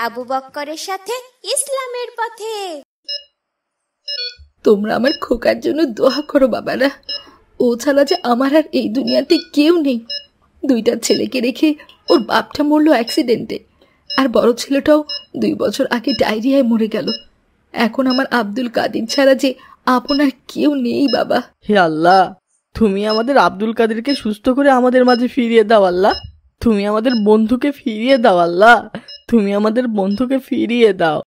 আবু বক্করের সাথে ইসলামের পথে। তোমরা আমার খোকার জন্য দোয়া করো বাবারা। ও ছাড়া যে আমার আর এই দুনিয়াতে কেউ নেই। দুইটা ছেলেকে রেখে ওর বাপটা মরলো অ্যাক্সিডেন্টে, আর বড় ছেলেটাও 2 বছর আগে ডায়রিয়ায় মরে গেল। এখন আমার আব্দুল কাদির ছাড়া যে আপনার কেউ নেই বাবা। হে আল্লাহ, তুমি আমাদের আব্দুল কাদেরকে সুস্থ করে আমাদের মাঝে ফিরিয়ে দাও আল্লাহ। তুমি আমাদের বন্ধুকে ফিরিয়ে দাও আল্লাহ, তুমি আমাদের বন্ধুকে ফিরিয়ে দাও।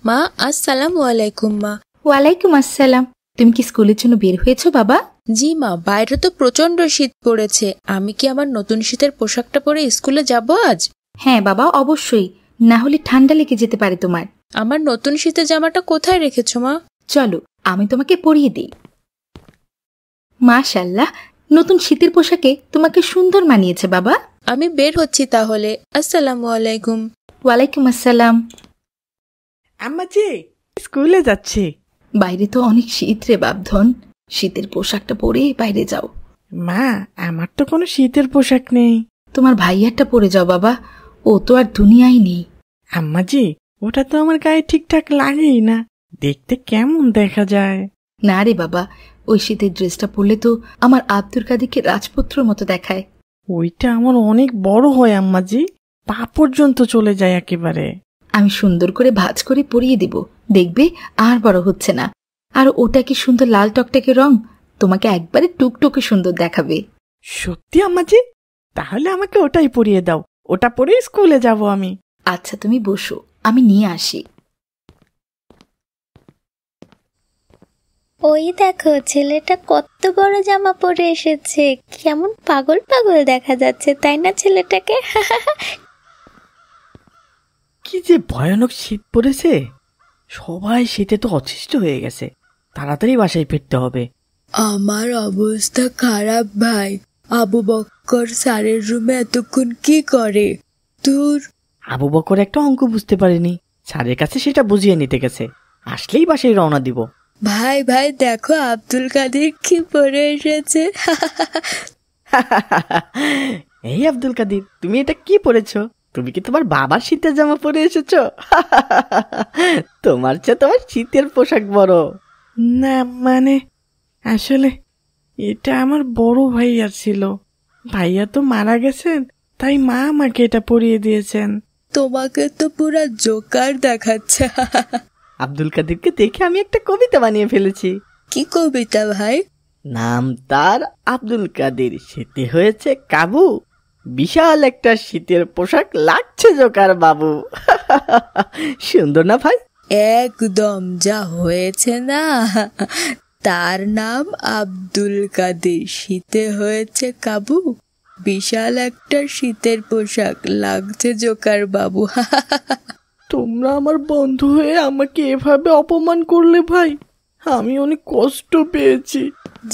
মা, আসসালামু আলাইকুম। মা। ওয়ালাইকুম আসসালাম। তুমি কি স্কুলের জন্য বের হয়েছো বাবা? জি মা, বাইরে তো প্রচন্ড শীত পড়েছে। আমি কি আমার নতুন শীতের পোশাকটা পরে স্কুলে যাব আজ? হ্যাঁ বাবা, অবশ্যই, না হলে ঠান্ডা লেগে যেতে পারে তোমার। আমার নতুন শীতের জামাটা কোথায় রেখেছো মা? চলো আমি তোমাকে পরিয়ে দিই। মাশাআল্লাহ, নতুন শীতের পোশাকে তোমাকে সুন্দর মানিয়েছে বাবা। আমি বের হচ্ছি তাহলে। আসসালামু আলাইকুম। ওয়ালাইকুম আসসালাম। আম্মাজি স্কুলে যাচ্ছে। বাইরে তো অনেক শীত রে বাপধন, শীতের পোশাকটা পরে বাইরে যাও। মা, আমার তো কোনো শীতের পোশাক নেই। তোমার ভাইয়ারটা পরে যাও বাবা, ও তো আর দুনিয়ায় নেই। আম্মাজি, ওটা তো আমার গায়ে ঠিকঠাক লাগেই না, দেখতে কেমন দেখা যায়। না রে বাবা, ওই শীতের ড্রেসটা পরলে তো আমার আব্দুল কাদেরকে রাজপুত্রর মতো দেখায়। ওইটা আমার অনেক বড় হয় আম্মাজি, পা পর্যন্ত চলে যায় একেবারে। আমি সুন্দর করে ভাঁজ করে পরিয়ে দিব, দেখবে আর বড় হচ্ছে না। আর ওটা কি সুন্দর লাল টকটকে রং, তোমাকে একবারে টুকটুকে সুন্দর দেখাবে। সত্যি আম্মাজি? তাহলে আমাকে ওটাই পরিয়ে দাও, ওটা পরে স্কুলে যাব আমি। আচ্ছা তুমি বসো, আমি নিয়ে আসি। ওই দেখো, ছেলেটা কত বড় জামা পরে এসেছে, কেমন পাগল পাগল দেখা যাচ্ছে, তাই না ছেলেটাকে? কি যে ভয়ানক শীত পড়েছে, সবাই শীতে তো অতিষ্ঠ হয়ে গেছে। তাড়াতাড়ি বাসায় ফিরতে হবে। আমার অবস্থা খারাপ ভাই। আবু বক্কর স্যারের রুমে এতক্ষণ কি করে? তোর আবু বকর একটা অঙ্ক বুঝতে পারেনি, স্যারের কাছে সেটা বুঝিয়ে নিতে গেছে। আসলেই বাসায় রওনা দিব। ভাই ভাই দেখো, আব্দুল কাদের কি পরে এসেছে। এই আব্দুল কাদের, তুমি এটা কি পরেছো? তুমি কি তোমার বাবার শীতের জামা পরে এসেছো? তোমার চেয়ে তোমার শীতের পোশাক বড়। না মানে, আসলে এটা আমার বড় ভাইয়ার ছিল। ভাইয়া তো মারা গেছেন, তাই মা আমাকে এটা পরিয়ে দিয়েছেন। তোমাকে তো পুরা জোকার দেখাচ্ছে। আব্দুল কাদেরকে দেখে আমি একটা কবিতা বানিয়ে ফেলেছি। কি কবিতা ভাই? নাম তার আব্দুল কাদের, শীতে হয়েছে কাবু, বিশাল একটা শীতের পোশাক লাগছে জোকার বাবু। সুন্দর না ভাই? একদম, যা হয়েছে না। তার নাম আব্দুল কাদের, শীতে হয়েছে কাবু, বিশাল একটা শীতের পোশাক লাগছে জোকার বাবু। তোমরা আমার বন্ধু হয়ে আমাকে এভাবে অপমান করলে ভাই, আমি অনেক কষ্ট পেয়েছি।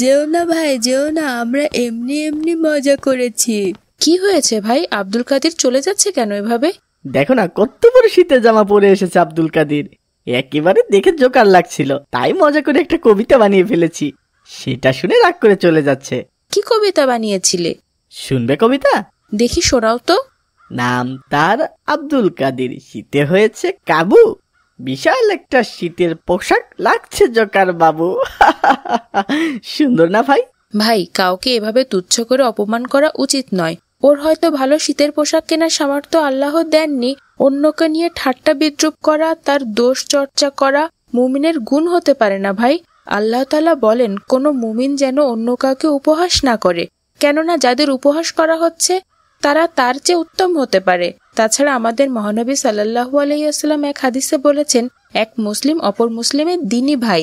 যেও না ভাই, যেও না, আমরা এমনি এমনি মজা করেছি। কি হয়েছে ভাই, আব্দুল কাদের চলে যাচ্ছে কেন এভাবে? দেখো না কত বড় শীতের জামা পরে এসেছে আব্দুল কাদের, একেবারে দেখে জোকার লাগছিল, তাই মজা করে একটা কবিতা বানিয়ে ফেলেছি। সেটা শুনে রাগ করে চলে যাচ্ছে। কি কবিতা বানিয়েছিলে? শুনবে কবিতা? দেখি শোনাও তো। নাম তার আব্দুল কাদের, শীতে হয়েছে কাবু, বিশাল একটা শীতের পোশাক লাগছে জোকার বাবু। সুন্দর না ভাই? ভাই, কাউকে এভাবে তুচ্ছ করে অপমান করা উচিত নয়। ওর হয়তো ভালো শীতের পোশাক কেনার সামর্থ্য আল্লাহ দেননি। অন্যকে নিয়ে ঠাট্টা বিদ্রুপ করা, তার দোষ চর্চা করা মুমিনের গুণ হতে পারে না ভাই। আল্লাহ তাআলা বলেন, কোনো মুমিন যেন অন্য কাউকে উপহাস না করে, কেননা যাদের উপহাস করা হচ্ছে তারা তার চেয়ে উত্তম হতে পারে। তাছাড়া আমাদের মহানবী সাল্লাল্লাহু আলাইহি ওয়াসাল্লাম এক হাদিসে বলেছেন, এক মুসলিম অপর মুসলিমের দ্বীনী ভাই।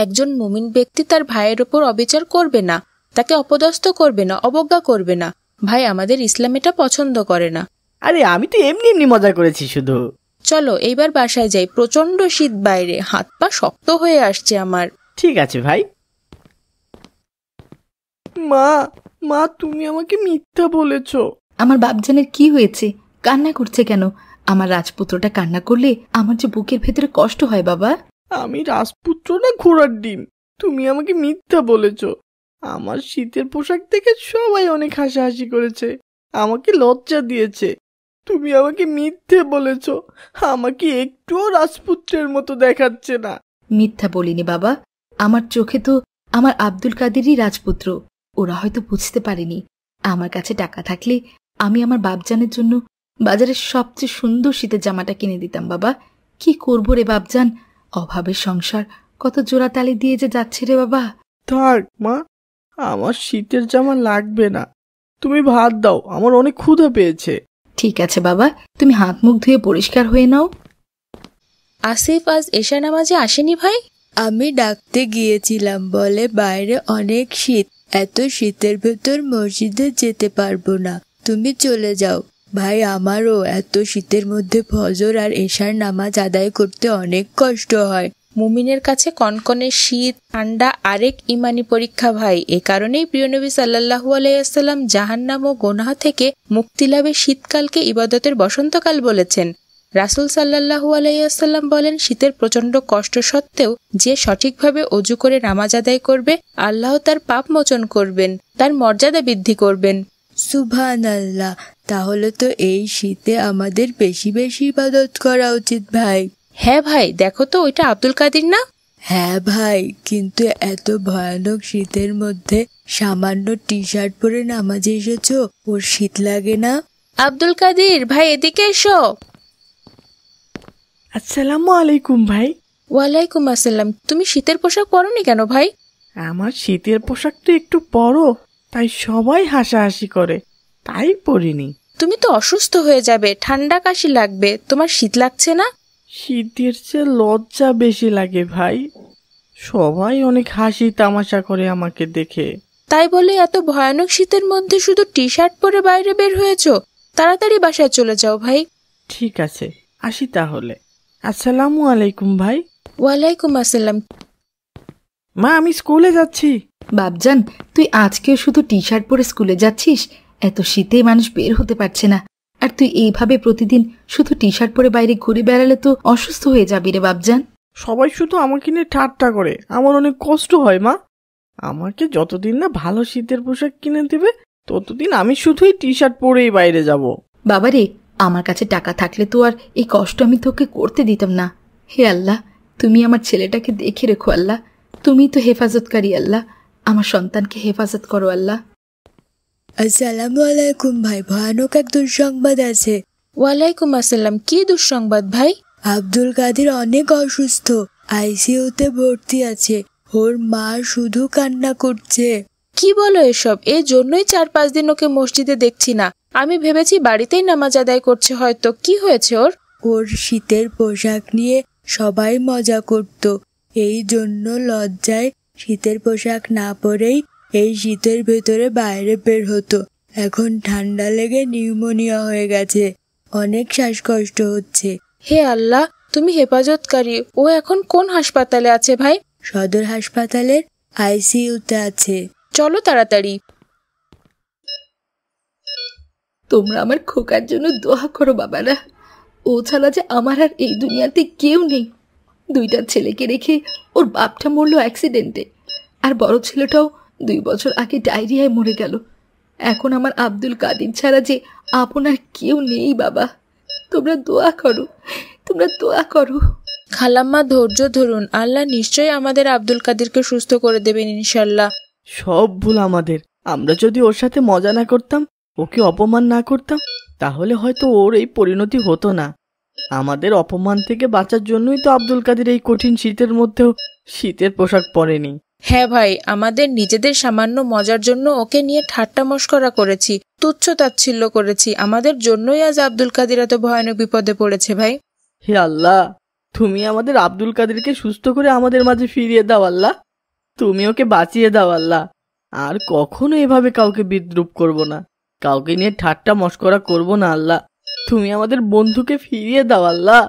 একজন মুমিন ব্যক্তি তার ভাইয়ের ওপর অবিচার করবে না, তাকে অপদস্থ করবে না, অবজ্ঞা করবে না। ভাই, আমাদের ইসলাম এটা পছন্দ করে না। আরে আমি তো এমনি এমনি মজা করেছি শুধু। চলো এইবার বাসায় যাই, প্রচন্ড শীত বাইরে, হাত পা শক্ত হয়ে আসছে আমার। ঠিক আছে ভাই। মা, মা তুমি আমাকে মিথ্যা বলেছো। আমার বাপজানের কি হয়েছে, কান্না করছে কেন? আমার রাজপুত্রটা কান্না করলে আমার যে বুকের ভেতরে কষ্ট হয় বাবা। আমি রাজপুত্র না ঘোড়ার ডিম? তুমি আমাকে মিথ্যা বলেছো। আমার শীতের পোশাক দেখে সবাই অনেক হাসাহাসি করেছে, আমাকে লজ্জা দিয়েছে। তুমি আমাকে মিথ্যে বলেছ। আমাকে একটুও রাজপুত্রের মতো দেখাচ্ছে না। মিথ্যা বলিনি বাবা, আমার চোখে তো আমার আব্দুল কাদেরই রাজপুত্র। ওরা হয়তো বুঝতে পারেনি। আমার কাছে টাকা থাকলে আমি আমার বাপজানের জন্য বাজারের সবচেয়ে সুন্দর শীতের জামাটা কিনে দিতাম বাবা। কি করবো রে বাপজান, অভাবের সংসার কত জোড়াতালি দিয়ে যে যাচ্ছে রে বাবা। থাক মা, আমার শীতের জামা লাগবে না। তুমি ভাত দাও, আমার অনেক ক্ষুধা পেয়েছে। ঠিক আছে বাবা, তুমি হাত মুখ ধুয়ে পরিষ্কার হয়ে নাও। আসিফ আজ এশা নামাজে আসেনি ভাই? আমি ডাকতে গিয়েছিলাম, বলে বাইরে অনেক শীত, এত শীতের ভেতর মসজিদে যেতে পারবো না, তুমি চলে যাও। ভাই, আমারও এত শীতের মধ্যে ফজর আর এশার নামাজ আদায় করতে অনেক কষ্ট হয়। মুমিনের কাছে কনকনে শীত ঠান্ডা আরেক ইমানি পরীক্ষা ভাই। এ কারণেই প্রিয় নবী সাল্লাল্লাহু আলাইহি ওয়াসাল্লাম জাহান্নাম ও গুনাহ থেকে মুক্তি লাভে শীতকালকে ইবাদতের বসন্তকাল বলেছেন। রাসূল সাল্লাল্লাহু আলাইহি ওয়াসাল্লাম বলেন, শীতের প্রচণ্ড কষ্ট সত্ত্বেও যে সঠিকভাবে অজু করে নামাজ আদায় করবে, আল্লাহ তার পাপ মোচন করবেন, তার মর্যাদা বৃদ্ধি করবেন। সুবহানাল্লাহ, তাহলে তো এই শীতে আমাদের বেশি বেশি ইবাদত করা উচিত ভাই। হ্যাঁ ভাই, দেখো তো ওইটা আব্দুল কাদির না? হ্যাঁ ভাই, কিন্তু এত ভয়ানক শীতের মধ্যে সামান্য টি শার্ট পরে নামাজে এসেছো, ওর শীত লাগে না? আব্দুল কাদির ভাই, এদিকে এসো। আসসালামু আলাইকুম ভাই। ওয়ালাইকুম আসসালাম। তুমি শীতের পোশাক পরোনি কেন ভাই? আমার শীতের পোশাক তো একটু বড়, তাই সবাই হাসাহাসি করে, তাই পরিনি। তুমি তো অসুস্থ হয়ে যাবে, ঠান্ডা কাশি লাগবে, তোমার শীত লাগছে না? শীতের চেয়ে লজ্জা বেশি লাগে ভাই। সবাই অনেক হাসি তামাশা করে আমাকে দেখে। তাই বলে এত ভয়ানক শীতের মধ্যে শুধু টি শার্ট পরে বাইরে বের হয়েছো? তাড়াতাড়ি বাসায় চলে যাও ভাই। ঠিক আছে, আসি তাহলে। আসসালামু আলাইকুম ভাই। ওয়ালাইকুম আসসালাম। মা, আমি স্কুলে যাচ্ছি। বাপজান, তুই আজকেও শুধু টি শার্ট পরে স্কুলে যাচ্ছিস? এত শীতে মানুষ বের হতে পারছে না, আর তুই এইভাবে প্রতিদিন শুধু টি শার্ট পরে বাইরে ঘুরে বেড়ালে তো অসুস্থ হয়ে যাবি রে বাপজান। সবাই শুধু আমাকে নিয়ে ঠাট্টা করে, আমার অনেক কষ্ট হয় মা। আমাকে যতদিন না ভালো শীতের পোশাক কিনে দেবে, ততদিন আমি শুধুই টি শার্ট পরেই বাইরে যাব। বাবারে, আমার কাছে টাকা থাকলে তো আর এই কষ্ট আমি তোকে করতে দিতাম না। হে আল্লাহ, তুমি আমার ছেলেটাকে দেখে রেখো আল্লাহ। তুমি তো হেফাজতকারী আল্লাহ, আমার সন্তানকে হেফাজত করো আল্লাহ। আসসালামু আলাইকুম ভাই, ভয়ানক এক দুঃসংবাদ আছে। ওয়ালাইকুম আসসালাম। কি দুঃসংবাদ ভাই? আব্দুল কাদের অনেক অসুস্থ, আইসিইউতে ভর্তি আছে, ওর মা শুধু কান্না করছে। কি বলো এসব? এই জন্যই 4-5 দিন ওকে মসজিদে দেখছি না। আমি ভেবেছি বাড়িতেই নামাজ আদায় করছে হয়তো। কি হয়েছে ওর? ওর শীতের পোশাক নিয়ে সবাই মজা করত, এই জন্য লজ্জায় শীতের পোশাক না পরেই এই শীতের ভেতরে বাইরে বের হতো। এখন ঠান্ডা লেগে নিউমোনিয়া হয়ে গেছে, অনেক শ্বাসকষ্ট হচ্ছে। হে আল্লাহ, তুমি হেফাজতকারী। ও এখন কোন হাসপাতালে আছে ভাই? সদর হাসপাতালের আইসিইউতে আছে। চলো তাড়াতাড়ি। তোমরা আমার খোকার জন্য দোয়া করো বাবারা। ও ছাড়া যে আমার আর এই দুনিয়াতে কেউ নেই। 2টা ছেলেকে রেখে ওর বাপটা মরলো অ্যাক্সিডেন্টে, আর বড় ছেলেটাও 2 বছর আগে ডায়রিয়ায় মরে গেল। এখন আমার আব্দুল কাদির ছাড়া যে আপনার কেউ নেই বাবা। তোমরা দোয়া করো, তোমরা দোয়া করো। খালাম্মা, ধৈর্য ধরুন, আল্লাহ নিশ্চয়ই আমাদের আব্দুল কাদিরকে সুস্থ করে দেবেন ইনশাল্লাহ। সব ভুল আমাদের। আমরা যদি ওর সাথে মজা না করতাম, ওকে অপমান না করতাম, তাহলে হয়তো ওর এই পরিণতি হতো না। আমাদের অপমান থেকে বাঁচার জন্যই তো আব্দুল কাদের এই কঠিন শীতের মধ্যেও শীতের পোশাক পরেনি। হ্যাঁ ভাই, আমাদের নিজেদের সামান্য মজার জন্য ওকে নিয়ে ঠাট্টা মশকরা করেছি, তুচ্ছ তাচ্ছিল্য করেছি। আমাদের জন্যই আজ আব্দুল কাদির এত ভয়ানক বিপদে পড়েছে ভাই। হে আল্লাহ, তুমি আমাদের আব্দুল কাদেরকে সুস্থ করে আমাদের মাঝে ফিরিয়ে দাও আল্লাহ। তুমি ওকে বাঁচিয়ে দাও আল্লাহ। আর কখনো এভাবে কাউকে বিদ্রুপ করব না, কাউকে নিয়ে ঠাট্টা মশকরা করব না আল্লাহ। তুমি আমাদের বন্ধুকে ফিরিয়ে দাও আল্লাহ,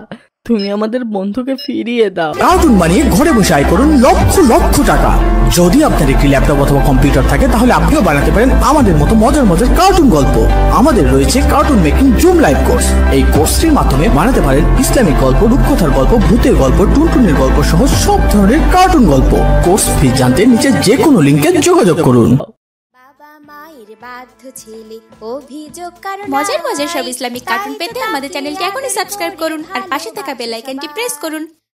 তুমি আমাদের বন্ধুকে ফিরিয়ে দাও। কার্টুন বানিয়ে ঘরে বসে আয় করুন লক্ষ লক্ষ টাকা। যদি আপনার একটি ল্যাপটপ অথবা কম্পিউটার থাকে, তাহলে আপনিও বানাতে পারেন আমাদের মতো মজার মজার কার্টুন গল্প। আমাদের রয়েছে cartoon making zoom live course. এই কোর্সটির মাধ্যমে বানাতে পারেন ইসলামিক গল্প, রূপকথার গল্প, ভূতের গল্প, টুনটুনের গল্প সহ সব ধরনের কার্টুন গল্প। কোর্স ফি জানতে নিচে যে কোনো লিঙ্কে যোগাযোগ করুন। বাবা মায়ের বাধ্য ছেলে অভিযোগ কারণ মজার মজার সব ইসলামিক কার্টুন পেতে আমাদের চ্যানেলটি এখনই সাবস্ক্রাইব করুন আর পাশে থাকা বেল আইকনটি প্রেস করুন।